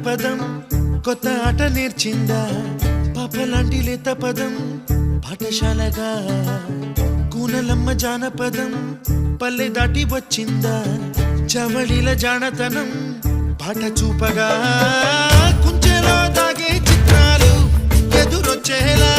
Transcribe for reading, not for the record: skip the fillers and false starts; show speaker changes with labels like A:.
A: జానపదం కొత్త ఆట నేర్చిందా పాపలాంటి లేత పదం పాఠశాలగా కూనలమ్మ జానపదం పల్లె దాటి వచ్చిందా చవళిల జానతనం పాట చూపగా కుంచెలో దాగే చిత్రాలు ఎదురొచ్చేలా